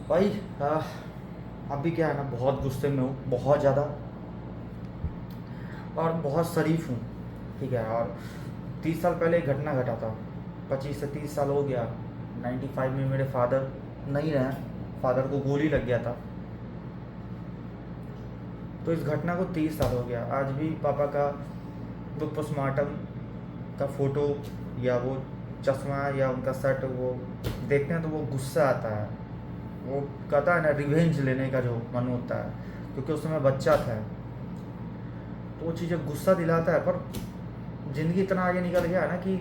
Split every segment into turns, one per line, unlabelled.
भाई अभी क्या है ना, बहुत गुस्से में हूँ, बहुत ज़्यादा। और बहुत शरीफ हूँ, ठीक है। और 30 साल पहले एक घटना घटा था, 25 से 30 साल हो गया। 95 में मेरे फादर नहीं रहे। फादर को गोली लग गया था। तो इस घटना को 30 साल हो गया। आज भी पापा का वो पोस्टमार्टम का फोटो या वो चश्मा या उनका शर्ट वो देखते हैं तो वो गुस्सा आता है। वो कहता है ना, रिवेंज लेने का जो मन होता है, क्योंकि उस समय बच्चा था। तो वो चीज़ें गुस्सा दिलाता है। पर ज़िंदगी इतना आगे निकल गया है ना कि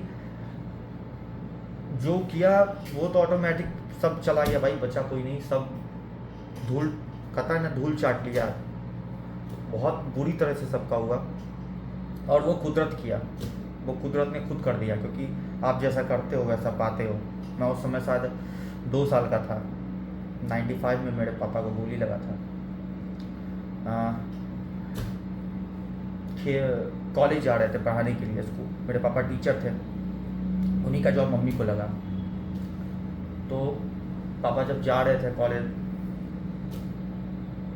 जो किया वो तो ऑटोमेटिक सब चला गया भाई, बचा कोई नहीं। सब धूल, कहता है ना, धूल चाट लिया। बहुत बुरी तरह से सबका हुआ। और वो कुदरत किया, वो कुदरत ने खुद कर दिया, क्योंकि आप जैसा करते हो वैसा पाते हो। मैं उस समय शायद 2 साल का था। 95 में मेरे पापा को गोली लगा था। कॉलेज जा रहे थे पढ़ाने के लिए, स्कूल। मेरे पापा टीचर थे, उन्हीं का जॉब मम्मी को लगा। तो पापा जब जा रहे थे कॉलेज,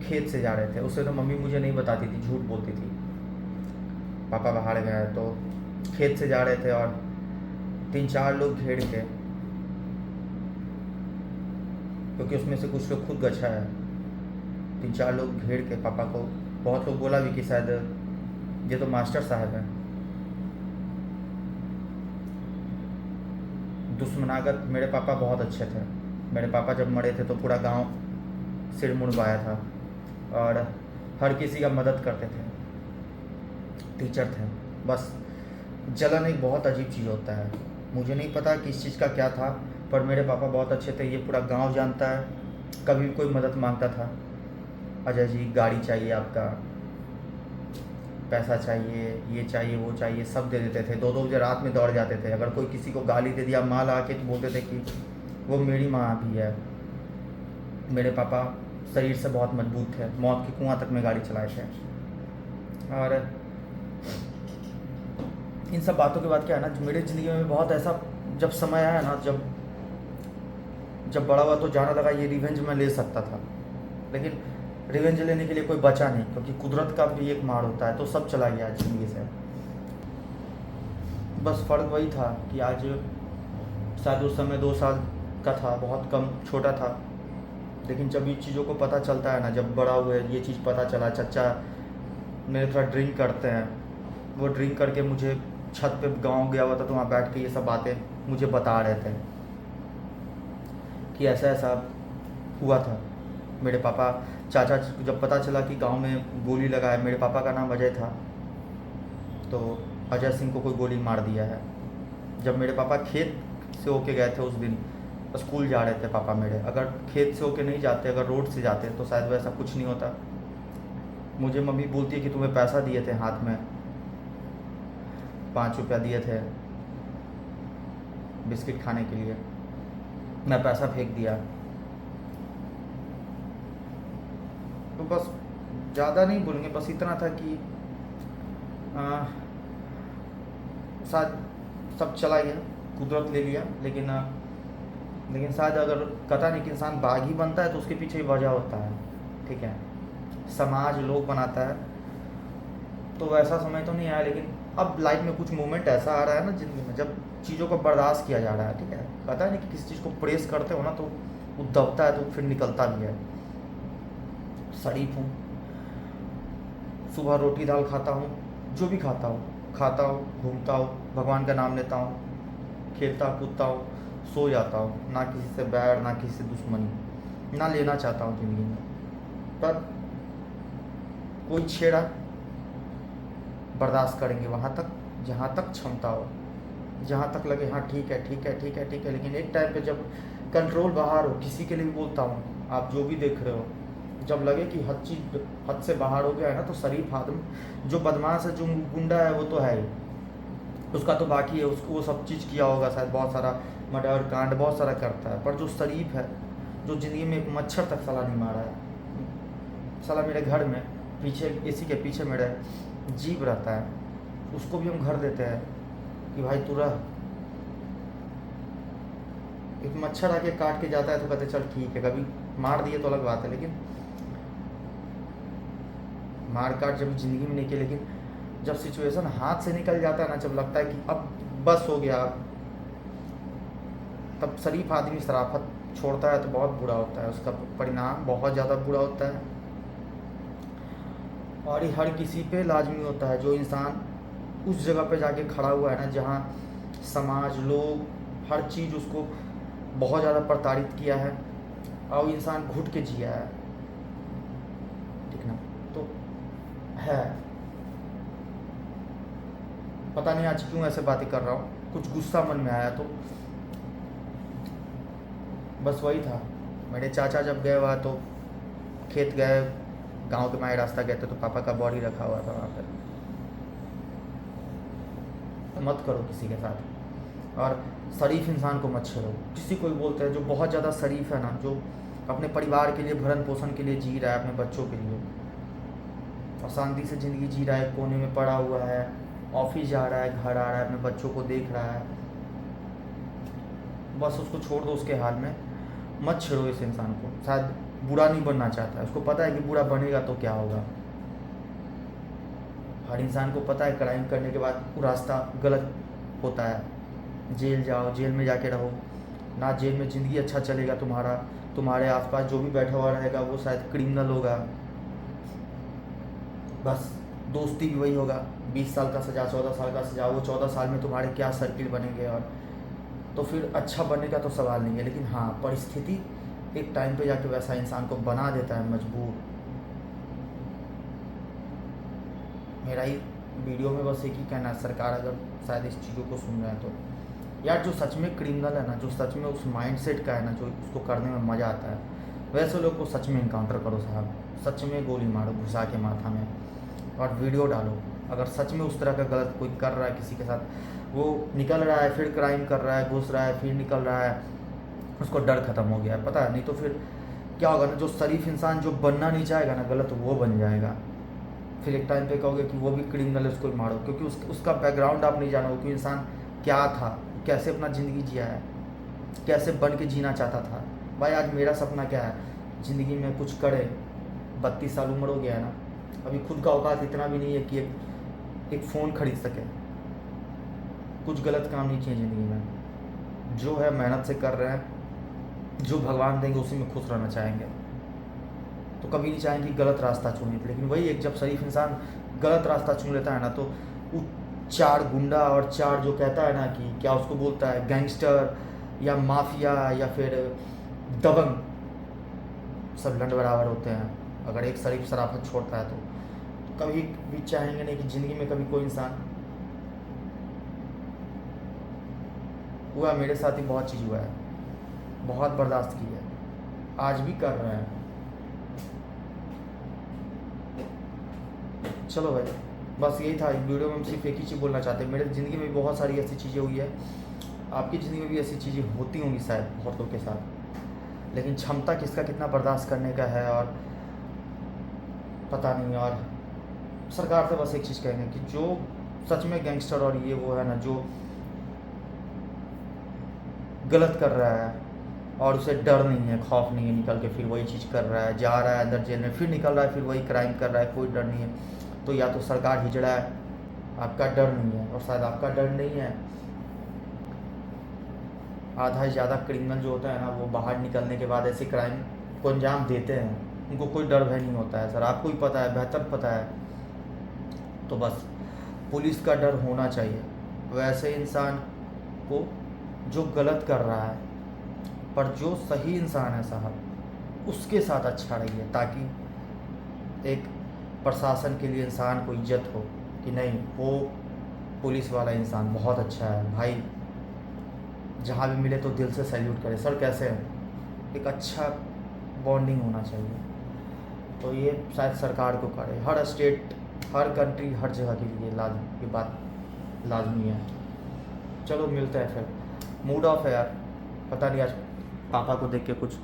खेत से जा रहे थे। उससे तो मम्मी मुझे नहीं बताती थी, झूठ बोलती थी। पापा बाहर गए तो खेत से जा रहे थे, और 3-4 लोग घेर के, क्योंकि उसमें से कुछ लोग खुद गछा है। 3-4 लोग घेर के पापा को, बहुत लोग बोला भी कि शायद ये तो मास्टर साहब हैं। दुश्मनागत। मेरे पापा बहुत अच्छे थे। मेरे पापा जब मरे थे तो पूरा गांव सिर मुड़वाया था, और हर किसी का मदद करते थे। टीचर थे। बस जलन एक बहुत अजीब चीज़ होता है। मुझे नहीं पता किस चीज़ का क्या था, पर मेरे पापा बहुत अच्छे थे, ये पूरा गांव जानता है। कभी भी कोई मदद मांगता था, अजय जी गाड़ी चाहिए आपका, पैसा चाहिए, ये चाहिए, वो चाहिए, सब दे देते थे। 2-2 बजे रात में दौड़ जाते थे। अगर कोई किसी को गाली दे दिया माँ ला के, तो बोलते थे कि वो मेरी माँ भी है। मेरे पापा शरीर से बहुत मजबूत थे, मौत के कुआं तक में गाड़ी चलाए थे। और इन सब बातों के बाद क्या है ना, मेरे ज़िंदगी में बहुत ऐसा जब समय आया ना, जब जब बड़ा हुआ तो जाना लगा ये रिवेंज मैं ले सकता था। लेकिन रिवेंज लेने के लिए कोई बचा नहीं, क्योंकि कुदरत का भी एक मार होता है। तो सब चला गया ज़िंदगी से। बस फ़र्क वही था कि आज शायद उस समय 2 साल का था, बहुत कम छोटा था। लेकिन जब ये चीज़ों को पता चलता है ना, जब बड़ा हुए ये चीज़ पता चला, चचा मेरे थोड़ा ड्रिंक करते हैं। वो ड्रिंक करके मुझे छत पे, गांव गया हुआ था तो वहाँ बैठ के ये सब बातें मुझे बता रहे थे कि ऐसा ऐसा हुआ था। मेरे पापा, चाचा, जब पता चला कि गांव में गोली लगा है, मेरे पापा का नाम अजय था, तो अजय सिंह को कोई गोली मार दिया है। जब मेरे पापा खेत से होके गए थे उस दिन, स्कूल जा रहे थे पापा मेरे, अगर खेत से होके नहीं जाते, अगर रोड से जाते, तो शायद वैसा कुछ नहीं होता। मुझे मम्मी बोलती है कि तुम्हें पैसा दिए थे हाथ में, 5 रुपया दिए थे बिस्किट खाने के लिए, मैं पैसा फेंक दिया। तो बस ज़्यादा नहीं बोलेंगे, बस इतना था कि शायद सब चला गया, कुदरत ले लिया। लेकिन शायद अगर कहता नहीं कि इंसान बाघ ही बनता है तो उसके पीछे ही वजह होता है, ठीक है। समाज लोग बनाता है। तो वैसा समय तो नहीं आया, लेकिन अब लाइफ में कुछ मोमेंट ऐसा आ रहा है ना ज़िंदगी में, जब चीज़ों को बर्दाश्त किया जा रहा है, ठीक है। कहता है नहीं कि किसी चीज़ को प्रेस करते हो ना तो वो दबता है, तो फिर निकलता भी है। शरीफ हूँ, सुबह रोटी दाल खाता हूँ, जो भी खाता हूँ, घूमता हूँ, भगवान का नाम लेता हूँ, खेलता कूदता हूँ, सो जाता हूँ। ना किसी से बैर, ना किसी से दुश्मनी, ना लेना चाहता हूँ ज़िंदगी में। पर कोई छेड़ा, बर्दाश्त करेंगे वहाँ तक जहाँ तक क्षमता हो, जहाँ तक लगे हाँ ठीक है, ठीक है, ठीक है, ठीक है। लेकिन एक टाइम पे जब कंट्रोल बाहर हो, किसी के लिए भी बोलता हूँ, आप जो भी देख रहे हो, जब लगे कि हद से बाहर हो गया है ना, तो शरीफ आदमी, जो बदमाश है, जो गुंडा है, वो तो है ही, उसका तो बाकी है। उसको वो सब चीज़ किया होगा शायद, बहुत सारा मर्डर कांड बहुत सारा करता है। पर जो शरीफ है, जो ज़िंदगी में एक मच्छर तक साला नहीं मारा है, साला मेरे घर में पीछे, एसी के पीछे मेरे जीव रहता है, उसको भी हम घर देते हैं कि भाई तू रह, एक मच्छर आके काट के जाता है तो कहते चल ठीक है, कभी मार दिए तो अलग बात है, लेकिन मार काट जब ज़िंदगी में नहीं की, लेकिन जब सिचुएशन हाथ से निकल जाता है ना, जब लगता है कि अब बस हो गया, तब शरीफ आदमी शराफत छोड़ता है तो बहुत बुरा होता है, उसका परिणाम बहुत ज़्यादा बुरा होता है। और ये हर किसी पे लाजमी होता है, जो इंसान उस जगह पे जाके खड़ा हुआ है ना, जहाँ समाज, लोग, हर चीज़ उसको बहुत ज़्यादा प्रताड़ित किया है और वो इंसान घुट के जिया है, ठीक ना। तो है, पता नहीं आज क्यों ऐसे बातें कर रहा हूँ, कुछ गुस्सा मन में आया तो बस वही था। मेरे चाचा जब गए हुआ तो खेत गए, गांव के माए रास्ता गए थे, तो पापा का बॉडी रखा हुआ था वहाँ पर। मत करो किसी के साथ, और शरीफ इंसान को मत छेड़ो। किसी को भी बोलते हैं जो बहुत ज़्यादा शरीफ है ना, जो अपने परिवार के लिए, भरण पोषण के लिए जी रहा है, अपने बच्चों के लिए, और शांति से ज़िंदगी जी रहा है, कोने में पड़ा हुआ है, ऑफिस जा रहा है, घर आ रहा है, अपने बच्चों को देख रहा है, बस उसको छोड़ दो उसके हाल में, मत छेड़ो इस इंसान को। शायद बुरा नहीं बनना चाहता है, उसको पता है कि बुरा बनेगा तो क्या होगा। हर इंसान को पता है क्राइम करने के बाद वो रास्ता गलत होता है, जेल जाओ, जेल में जाके रहो ना, जेल में ज़िंदगी अच्छा चलेगा तुम्हारा, तुम्हारे आसपास जो भी बैठा हुआ रहेगा वो शायद क्रिमिनल होगा, बस दोस्ती भी वही होगा। 20 साल का सज़ा, 14 साल का सज़ा, वो 14 साल में तुम्हारे क्या सर्किल बनेंगे, और तो फिर अच्छा बनने का तो सवाल नहीं है। लेकिन हाँ, परिस्थिति एक टाइम पे जाके वैसा इंसान को बना देता है मजबूर। मेरा ही वीडियो में बस एक ही कहना है, सरकार अगर शायद इस चीज़ों को सुन रहे हैं तो यार, जो सच में क्रिमिनल है ना, जो सच में उस माइंडसेट का है ना, जो उसको करने में मज़ा आता है, वैसे लोग को सच में इनकाउंटर करो साहब, सच में गोली मारो घुसा के माथा में, और वीडियो डालो। अगर सच में उस तरह का गलत कोई कर रहा है किसी के साथ, वो निकल रहा है फिर क्राइम कर रहा है, घुस रहा है फिर निकल रहा है, उसको डर ख़त्म हो गया है, पता है। नहीं तो फिर क्या होगा ना, जो शरीफ इंसान जो बनना नहीं चाहेगा ना गलत, वो बन जाएगा। फिर एक टाइम पे कहोगे कि वो भी क्रिमिनल है, उसको मारो, क्योंकि उसका बैकग्राउंड आप नहीं जानो कि इंसान क्या था, कैसे अपना ज़िंदगी जिया है, कैसे बन के जीना चाहता था। भाई आज मेरा सपना क्या है, ज़िंदगी में कुछ करे। 32 साल उम्र हो गया है ना, अभी खुद का औकात इतना भी नहीं है कि एक फ़ोन खरीद सके। कुछ गलत काम नहीं किए ज़िंदगी में, जो है मेहनत से कर रहे हैं, जो भगवान देंगे उसी में खुश रहना चाहेंगे, तो कभी नहीं चाहेंगे गलत रास्ता चुने। लेकिन वही एक जब शरीफ इंसान गलत रास्ता चुन लेता है ना, तो वो 4 गुंडा और 4 जो कहता है ना कि क्या उसको बोलता है, गैंगस्टर या माफिया या फिर दबंग, सब लंड बराबर होते हैं। अगर एक शरीफ शराफत छोड़ता है तो कभी भी चाहेंगे नहीं कि ज़िंदगी में कभी कोई इंसान, हुआ मेरे साथ ही बहुत चीज़ हुआ है, बहुत बर्दाश्त की है, आज भी कर रहे हैं। चलो भाई, बस यही था इस वीडियो में। हम सिर्फ एक ही चीज़ बोलना चाहते हैं, मेरे ज़िंदगी में बहुत सारी ऐसी चीज़ें हुई है, आपकी ज़िंदगी में भी ऐसी चीज़ें होती होंगी शायद बहुत लोग के साथ, लेकिन क्षमता किसका कितना बर्दाश्त करने का है और पता नहीं। और सरकार से बस एक चीज़ कहेंगे कि जो सच में गैंगस्टर और ये वो है ना, जो गलत कर रहा है और उसे डर नहीं है, खौफ नहीं है, निकल के फिर वही चीज़ कर रहा है, जा रहा है अंदर जेल में, फिर निकल रहा है, फिर वही क्राइम कर रहा है, कोई डर नहीं है, तो या तो सरकार हिजड़ा है, आपका डर नहीं है, और शायद आपका डर नहीं है। आधा से ज़्यादा क्रिमिनल जो होता है ना, वो बाहर निकलने के बाद ऐसे क्राइम को अंजाम देते हैं, उनको कोई डर भय नहीं होता है। सर आपको ही पता है, बेहतर पता है। तो बस पुलिस का डर होना चाहिए वैसे इंसान को जो गलत कर रहा है, पर जो सही इंसान है साहब उसके साथ अच्छा रहिए, ताकि एक प्रशासन के लिए इंसान को इज्जत हो कि नहीं, वो पुलिस वाला इंसान बहुत अच्छा है भाई, जहाँ भी मिले तो दिल से सैल्यूट करे, सर कैसे हैं, एक अच्छा बॉन्डिंग होना चाहिए। तो ये शायद सरकार को करे, हर स्टेट, हर कंट्री, हर जगह के लिए ये बात लाजमी है। चलो मिलते हैं फिर। मूड ऑफ है यार, पता नहीं, आज पापा को देख के कुछ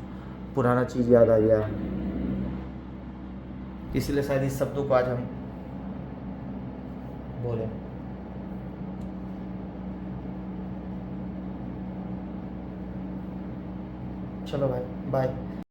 पुराना चीज़ याद आ गया, इसलिए शायद इस शब्दों को आज हम बोले। चलो भाई, बाय।